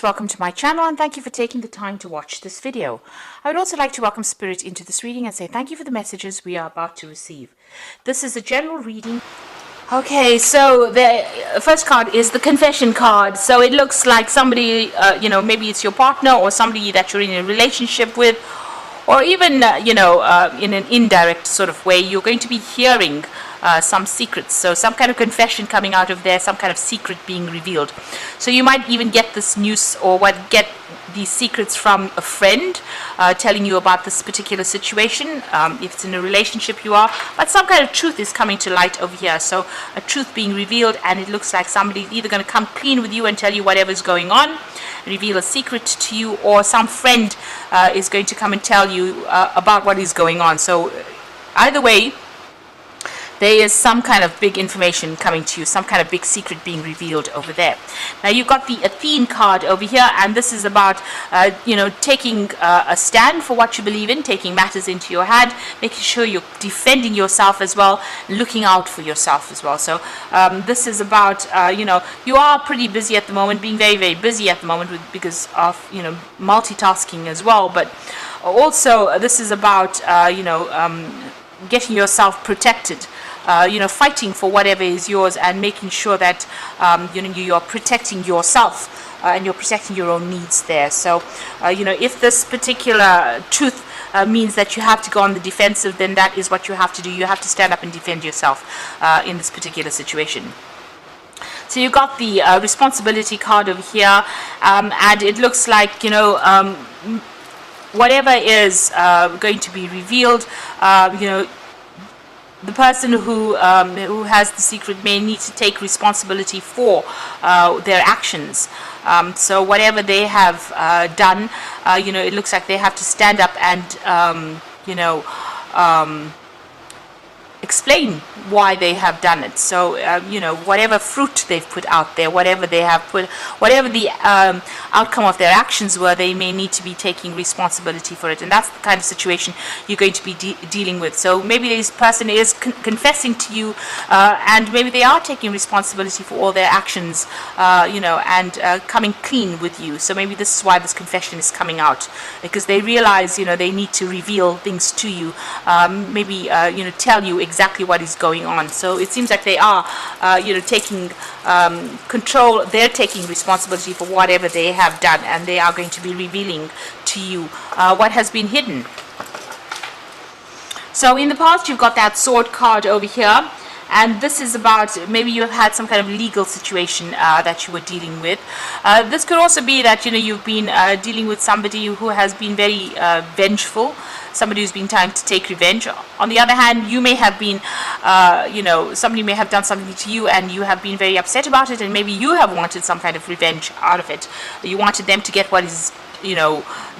Welcome to my channel and thank you for taking the time to watch this video. I would also like to welcome Spirit into this reading and say thank you for the messages we are about to receive. This is a general reading. Okay, so the first card is the confession card. So it looks like somebody, maybe it's your partner or somebody that you're in a relationship with, or even, in an indirect sort of way, you're going to be hearing some secrets. So some kind of confession coming out of there, some kind of secret being revealed. So you might even get this news or get these secrets from a friend telling you about this particular situation, if it's in a relationship you are, but some kind of truth is coming to light over here. So a truth being revealed, and it looks like somebody's either going to come clean with you and tell you whatever's going on, reveal a secret to you, or some friend is going to come and tell you about what is going on. So either way, there is some kind of big information coming to you, some kind of big secret being revealed over there. Now you've got the Athene card over here, and this is about, taking a stand for what you believe in, taking matters into your hand, making sure you're defending yourself as well, looking out for yourself as well. So this is about, you are pretty busy at the moment, being very, very busy at the moment because of, multitasking as well. But also this is about, getting yourself protected. Fighting for whatever is yours and making sure that you're protecting yourself and you're protecting your own needs there. So if this particular truth means that you have to go on the defensive, then that is what you have to do. You have to stand up and defend yourself in this particular situation. So you got the responsibility card over here, and it looks like whatever is going to be revealed, the person who has the secret may need to take responsibility for their actions. So whatever they have done, it looks like they have to stand up and, explain why they have done it. So whatever fruit they've put out there, whatever they have put, whatever the outcome of their actions were, they may need to be taking responsibility for it. And that's the kind of situation you're going to be dealing with. So maybe this person is confessing to you, and maybe they are taking responsibility for all their actions, and coming clean with you. So maybe this is why this confession is coming out, because they realize they need to reveal things to you, maybe tell you exactly what is going on. So it seems like they are taking control. They're taking responsibility for whatever they have done, and they are going to be revealing to you what has been hidden. So in the past, you've got that sword card over here, and this is about maybe you have had some kind of legal situation that you were dealing with. This could also be that you've been dealing with somebody who has been very vengeful, somebody who's been trying to take revenge. On the other hand, you may have been, somebody may have done something to you and you have been very upset about it, and maybe you have wanted some kind of revenge out of it. You wanted them to get what is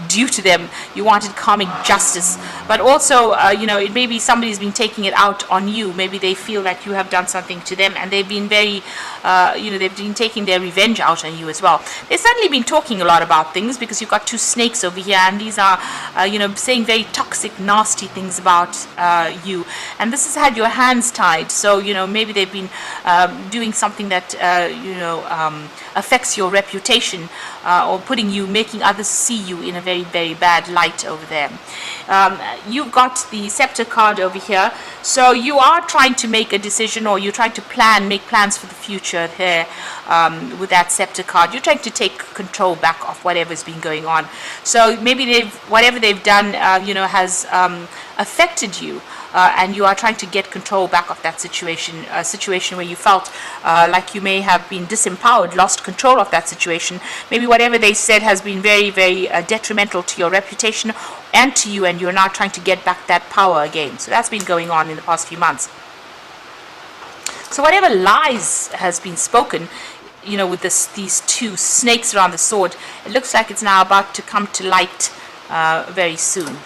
due to them. You wanted karmic justice, but also it may be somebody's been taking it out on you. Maybe they feel that you have done something to them, and they've been very they've been taking their revenge out on you as well. They've certainly been talking a lot about things, because you've got two snakes over here, and these are saying very toxic, nasty things about you, and this has had your hands tied. So maybe they've been doing something that affects your reputation, or making others see you in a very, very bad light over there. You've got the scepter card over here, so you are trying to make a decision, or you're trying to make plans for the future there. With that scepter card, you're trying to take control back of whatever's been going on. So maybe whatever they've done has affected you, and you are trying to get control back of that situation, a situation where you felt like you may have been disempowered, lost control of that situation. Maybe whatever they said has been very, very detrimental to your reputation and to you, and you're now trying to get back that power again. So that's been going on in the past few months. So whatever lies has been spoken, with these two snakes around the sword, it looks like it's now about to come to light very soon.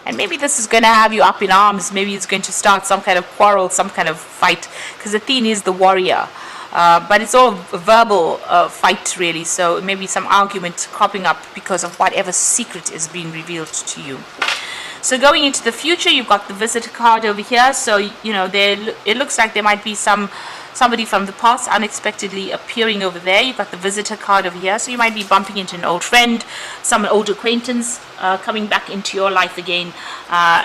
And maybe this is going to have you up in arms. Maybe it's going to start some kind of quarrel, some kind of fight, because Athene is the warrior. But it's all a verbal fight, really. So maybe some argument cropping up because of whatever secret is being revealed to you. So going into the future, you've got the visitor card over here. So, it looks like there might be some somebody from the past unexpectedly appearing over there. You've got the visitor card over here, so you might be bumping into an old friend, some old acquaintance coming back into your life again.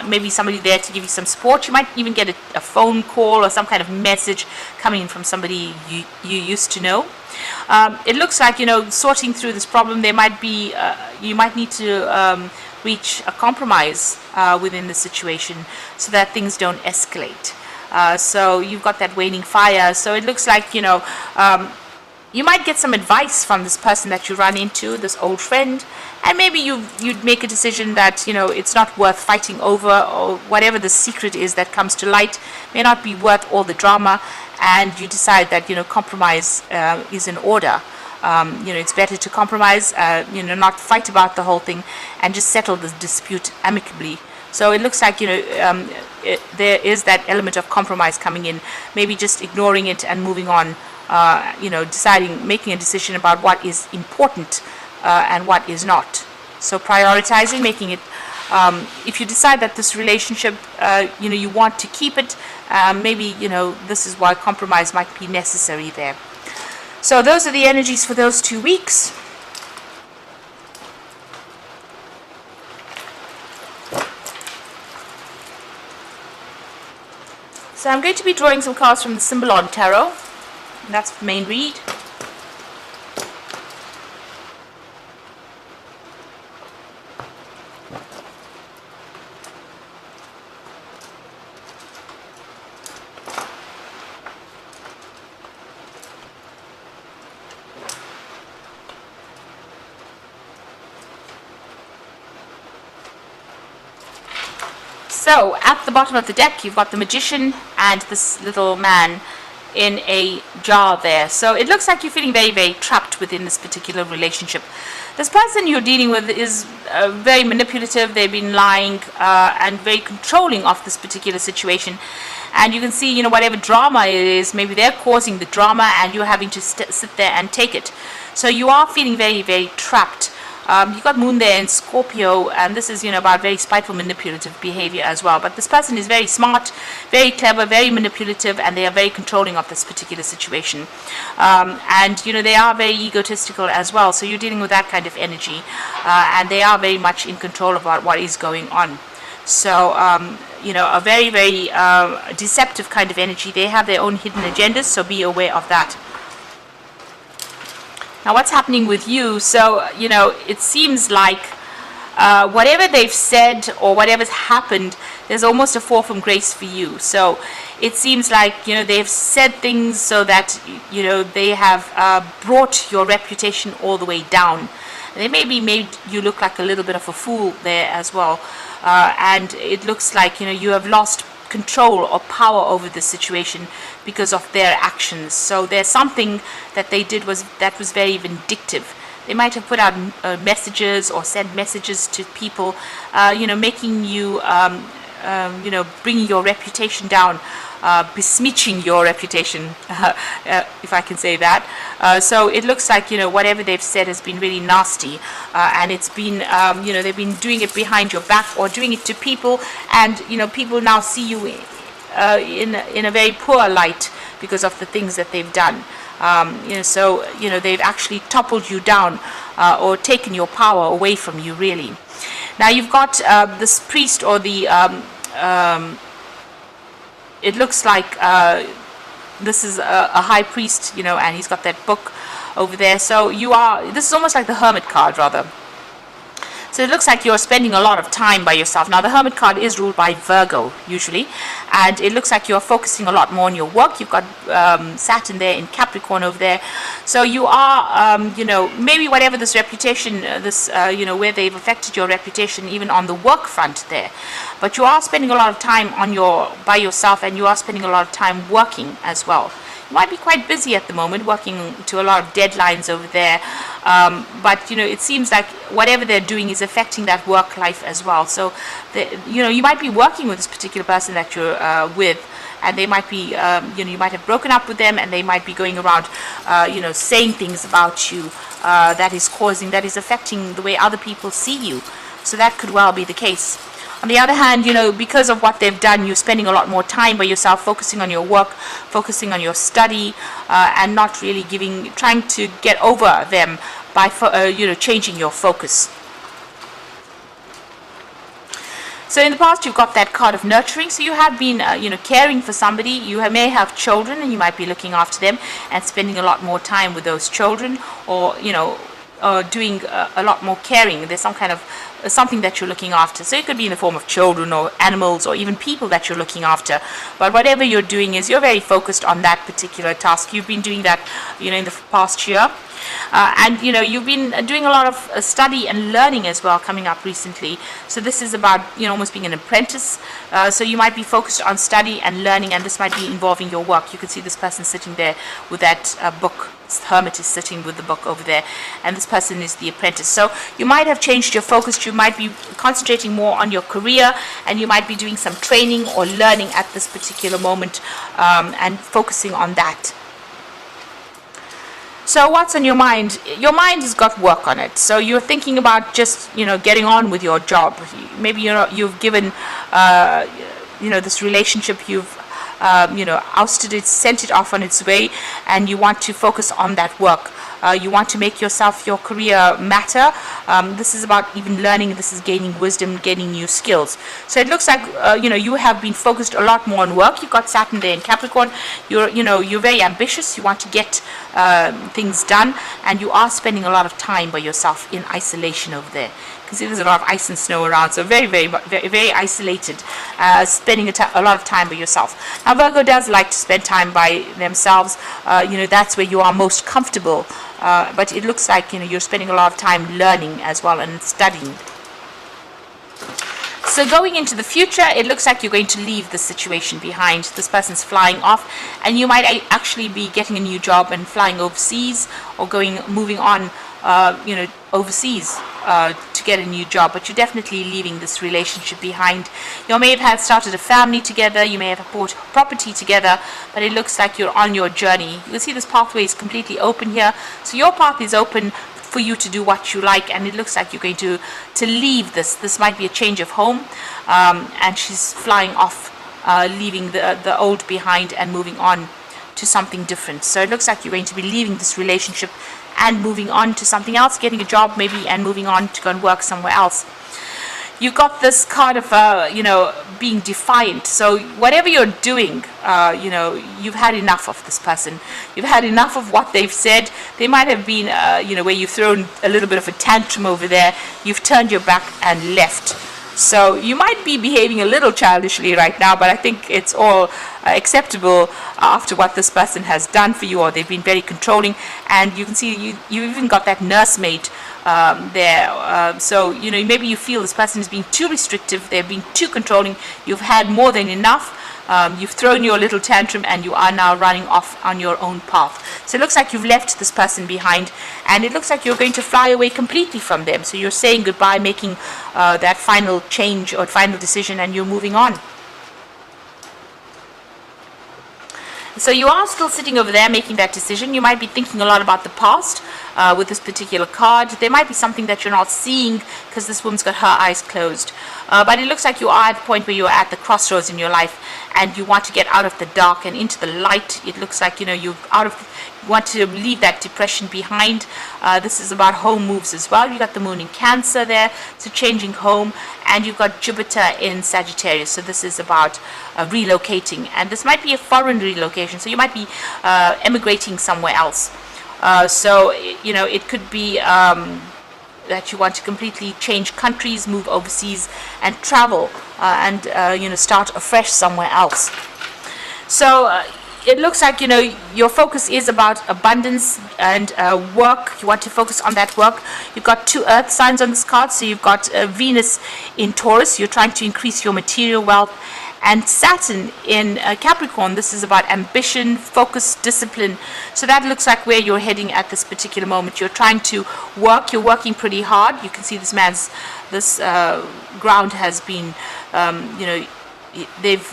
Maybe somebody there to give you some support. You might even get a phone call or some kind of message coming in from somebody you used to know. It looks like, sorting through this problem, there might be, you might need to reach a compromise within the situation so that things don't escalate. So you've got that waning fire. So it looks like, you might get some advice from this person that you run into, this old friend, and maybe you'd make a decision that, it's not worth fighting over, or whatever the secret is that comes to light may not be worth all the drama, and you decide that, compromise is in order. It's better to compromise, not fight about the whole thing, and just settle the dispute amicably. So it looks like, there is that element of compromise coming in, maybe just ignoring it and moving on, making a decision about what is important and what is not. So prioritizing, making it, if you decide that this relationship, you want to keep it, maybe, this is why compromise might be necessary there. So those are the energies for those 2 weeks. So I'm going to be drawing some cards from the Symbolon Tarot, and that's the main read. So at the bottom of the deck, you've got the Magician and this little man in a jar there. So it looks like you're feeling very, very trapped within this particular relationship. This person you're dealing with is very manipulative. They've been lying and very controlling of this particular situation. And you can see, whatever drama it is, maybe they're causing the drama and you're having to sit there and take it. So you are feeling very, very trapped. You've got Moon there in Scorpio, and this is, about very spiteful, manipulative behavior as well. But this person is very smart, very clever, very manipulative, and they are very controlling of this particular situation. And, they are very egotistical as well. So you're dealing with that kind of energy, and they are very much in control about what is going on. So, a very, very deceptive kind of energy. They have their own hidden agendas, so be aware of that. Now, what's happening with you? So, it seems like whatever they've said or whatever's happened, there's almost a fall from grace for you. So it seems like, they've said things so that, they have brought your reputation all the way down. They maybe made you look like a little bit of a fool there as well. And it looks like, you have lost control or power over the situation because of their actions. So there's something that they did that was very vindictive. They might have put out messages or sent messages to people, making you, bringing your reputation down, besmirching your reputation, if I can say that. So it looks like, whatever they've said has been really nasty, and it's been, they've been doing it behind your back or doing it to people, and, people now see you in a very poor light because of the things that they've done. So they've actually toppled you down or taken your power away from you, really. Now you've got this priest, or the it looks like this is a high priest, and he's got that book over there. So this is almost like the Hermit card, rather. So it looks like you're spending a lot of time by yourself. Now, the Hermit card is ruled by Virgo, usually. And it looks like you're focusing a lot more on your work. You've got Saturn there in Capricorn over there. So you are, maybe whatever this reputation, where they've affected your reputation, even on the work front there. But you are spending a lot of time by yourself, and you are spending a lot of time working as well. You might be quite busy at the moment, working to a lot of deadlines over there, but it seems like whatever they're doing is affecting that work life as well. So you might be working with this particular person that you're with, and they might be you might have broken up with them, and they might be going around saying things about you that is affecting the way other people see you. So that could well be the case. On the other hand, because of what they've done, you're spending a lot more time by yourself, focusing on your work, focusing on your study, and not really trying to get over them by, changing your focus. So in the past, you've got that card of nurturing. So you have been, caring for somebody. You may have children, and you might be looking after them and spending a lot more time with those children, or doing a lot more caring. There's some kind of something that you're looking after. So it could be in the form of children or animals or even people that you're looking after. But whatever you're doing is you're very focused on that particular task. You've been doing that, in the past year. And you've been doing a lot of study and learning as well coming up recently. So this is about almost being an apprentice. So you might be focused on study and learning, and this might be involving your work. You can see this person sitting there with that book. This hermit is sitting with the book over there, and this person is the apprentice. So you might have changed your focus. You might be concentrating more on your career, and you might be doing some training or learning at this particular moment, and focusing on that. So what's on your mind? Your mind has got work on it. So you're thinking about just, getting on with your job. Maybe, you've given, this relationship, you've, ousted it, sent it off on its way, and you want to focus on that work. You want to make your career matter. This is about even learning. This is gaining wisdom, gaining new skills. So it looks like, you have been focused a lot more on work. You've got Saturn there in Capricorn. You're very ambitious. You want to get things done, and you are spending a lot of time by yourself in isolation over there. You can see there's a lot of ice and snow around, so very, very, very, very isolated, spending a lot of time by yourself. Now, Virgo does like to spend time by themselves. That's where you are most comfortable. But it looks like you're spending a lot of time learning as well and studying. So going into the future, it looks like you're going to leave this situation behind. This person's flying off, and you might actually be getting a new job and flying overseas, or moving on, overseas to get a new job. But you're definitely leaving this relationship behind. You may have started a family together. You may have bought property together, but it looks like you're on your journey. You can see this pathway is completely open here. So your path is open for you to do what you like, and it looks like you're going to leave this. This might be a change of home, and she's flying off, leaving the old behind and moving on to something different. So it looks like you're going to be leaving this relationship and moving on to something else, getting a job maybe, and moving on to go and work somewhere else. You got this card of being defiant. So whatever you're doing, you've had enough of this person. You've had enough of what they've said. They might have been where you've thrown a little bit of a tantrum over there. You've turned your back and left. So you might be behaving a little childishly right now, but I think it's all acceptable after what this person has done for you, or they've been very controlling. And you can see you even got that nursemaid there. So maybe you feel this person is being too restrictive. They're being too controlling. You've had more than enough. You've thrown your little tantrum, and you are now running off on your own path. So it looks like you've left this person behind, and it looks like you're going to fly away completely from them. So you're saying goodbye, making that final change or final decision, and you're moving on. So you are still sitting over there making that decision. You might be thinking a lot about the past with this particular card. There might be something that you're not seeing because this woman's got her eyes closed. But it looks like you are at the point where you're at the crossroads in your life, and you want to get out of the dark and into the light. It looks like you want to leave that depression behind. This is about home moves as well. You got the moon in Cancer there, so changing home, and you've got Jupiter in Sagittarius. So this is about relocating, and this might be a foreign relocation. So you might be emigrating somewhere else. So it could be that you want to completely change countries, move overseas, and travel, and start afresh somewhere else. So it looks like your focus is about abundance and work. You want to focus on that work. You've got 2 earth signs on this card. So you've got Venus in Taurus. You're trying to increase your material wealth. And Saturn in Capricorn, this is about ambition, focus, discipline. So that looks like where you're heading at this particular moment. You're trying to work. You're working pretty hard. You can see this ground has been, they've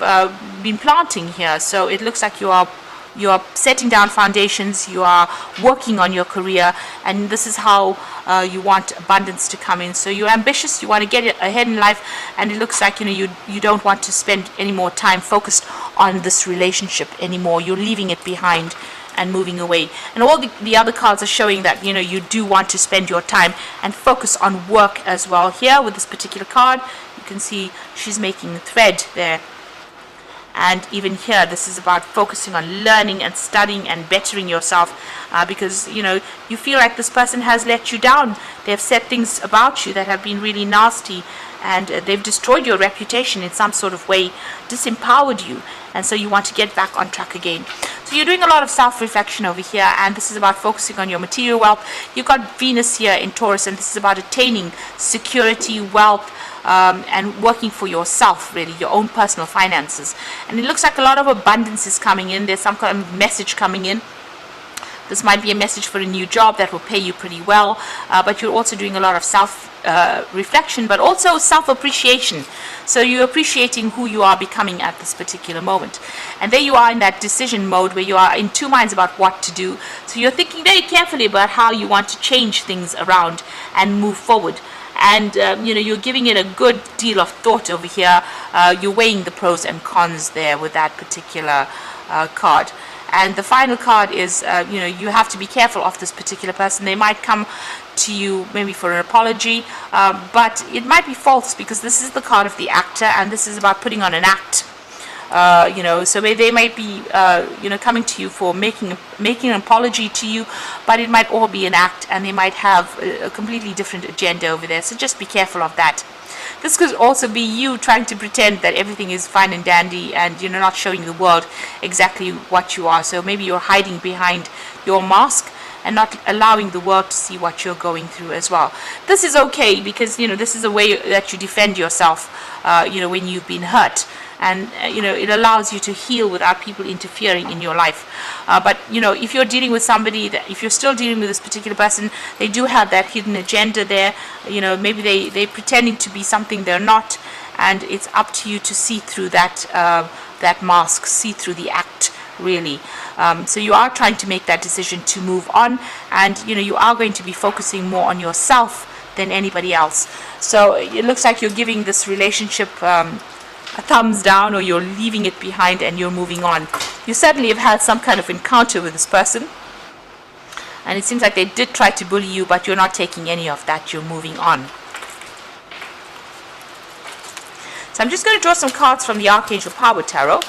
been planting here. So it looks like you are you are setting down foundations, you are working on your career, and this is how you want abundance to come in. So you're ambitious, you want to get ahead in life, and it looks like you don't want to spend any more time focused on this relationship anymore. You're leaving it behind and moving away. And all the other cards are showing that you do want to spend your time and focus on work as well. Here with this particular card, you can see she's making a thread there. And even here, this is about focusing on learning and studying and bettering yourself, because you feel like this person has let you down. They have said things about you that have been really nasty, and they've destroyed your reputation in some sort of way, disempowered you, and so you want to get back on track again. So you're doing a lot of self-reflection over here, and this is about focusing on your material wealth. You've got Venus here in Taurus, and this is about attaining security, wealth, and working for yourself, really, your own personal finances. And it looks like a lot of abundance is coming in. There's some kind of message coming in. This might be a message for a new job that will pay you pretty well, but you're also doing a lot of self-reflection, but also self-appreciation. So you're appreciating who you are becoming at this particular moment. And there you are in that decision mode where you are in two minds about what to do. So you're thinking very carefully about how you want to change things around and move forward. And you're giving it a good deal of thought over here. You're weighing the pros and cons there with that particular card. And the final card is, you have to be careful of this particular person. They might come to you maybe for an apology, but it might be false, because this is the card of the actor, and this is about putting on an act. So they might be, coming to you for making an apology to you, but it might all be an act, and they might have a completely different agenda over there. So just be careful of that. This could also be you trying to pretend that everything is fine and dandy, and you're not showing the world exactly what you are. So maybe you're hiding behind your mask and not allowing the world to see what you're going through as well. This is okay, because this is a way that you defend yourself when you've been hurt. And it allows you to heal without people interfering in your life. But if you're dealing with somebody, if you're still dealing with this particular person, they do have that hidden agenda there. Maybe they're pretending to be something they're not, and it's up to you to see through that mask, see through the act, really. So you are trying to make that decision to move on, and you are going to be focusing more on yourself than anybody else. So it looks like you're giving this relationship a thumbs down, or you're leaving it behind and you're moving on. You certainly have had some kind of encounter with this person, and it seems like they did try to bully you, but you're not taking any of that. You're moving on. So I'm just going to draw some cards from the Archangel Power Tarot,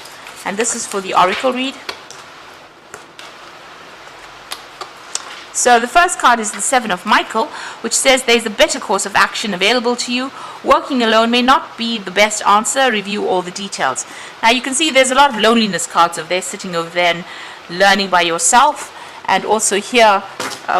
and this is for the Oracle read. So the first card is the Seven of Michael, which says there's a better course of action available to you. Working alone may not be the best answer. Review all the details. Now you can see there's a lot of loneliness cards over there, sitting over there and learning by yourself, and also here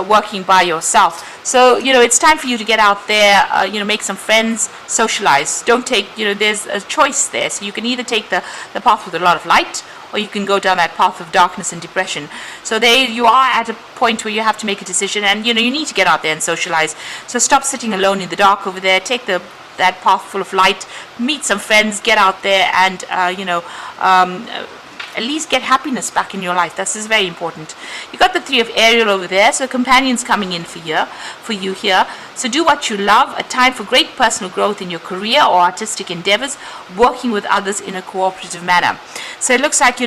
working by yourself. So it's time for you to get out there, make some friends, socialize. Don't take, there's a choice there. So you can either take the path with a lot of light, or you can go down that path of darkness and depression. So there you are at a point where you have to make a decision, and you need to get out there and socialize. So stop sitting alone in the dark over there. Take that path full of light, meet some friends, get out there, and at least get happiness back in your life. This is very important. You got the Three of Ariel over there, so companions coming in for you here. So do what you love. A time for great personal growth in your career or artistic endeavors, working with others in a cooperative manner. So it looks like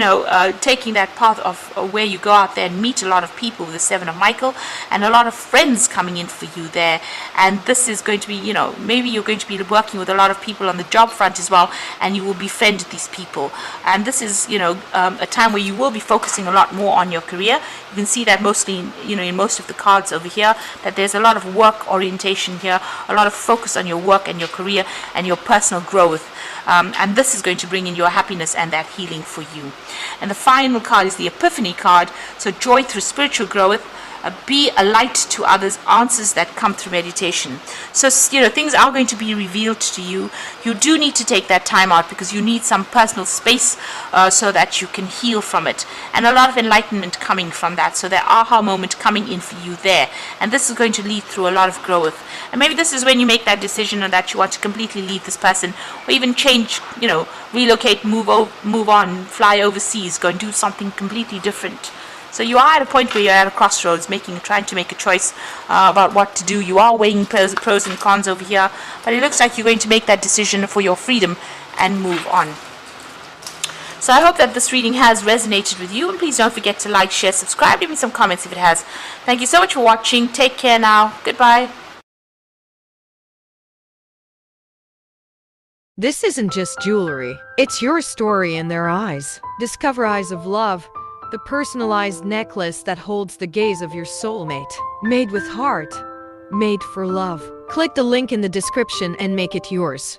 taking that path of where you go out there and meet a lot of people with the Seven of Michael, and a lot of friends coming in for you there. And this is going to be, maybe you're going to be working with a lot of people on the job front as well, and you will befriend these people. And this is a time where you will be focusing a lot more on your career. You can see that mostly in most of the cards over here, that there's a lot of work orientation here, a lot of focus on your work and your career and your personal growth. And this is going to bring in your happiness and that healing for you. And the final card is the Epiphany card. So joy through spiritual growth. be a light to others, answers that come through meditation. So, things are going to be revealed to you. You do need to take that time out because you need some personal space so that you can heal from it. And a lot of enlightenment coming from that. So, there aha moment coming in for you there. And this is going to lead through a lot of growth. And maybe this is when you make that decision that you want to completely leave this person, or even change, relocate, move on, fly overseas, go and do something completely different. So you are at a point where you're at a crossroads, trying to make a choice about what to do. You are weighing pros and cons over here, but it looks like you're going to make that decision for your freedom and move on. So I hope that this reading has resonated with you, and please don't forget to like, share, subscribe, leave me some comments if it has. Thank you so much for watching. Take care now. Goodbye. This isn't just jewelry. It's your story in their eyes. Discover Eyes of Love, the personalized necklace that holds the gaze of your soulmate. Made with heart. Made for love. Click the link in the description and make it yours.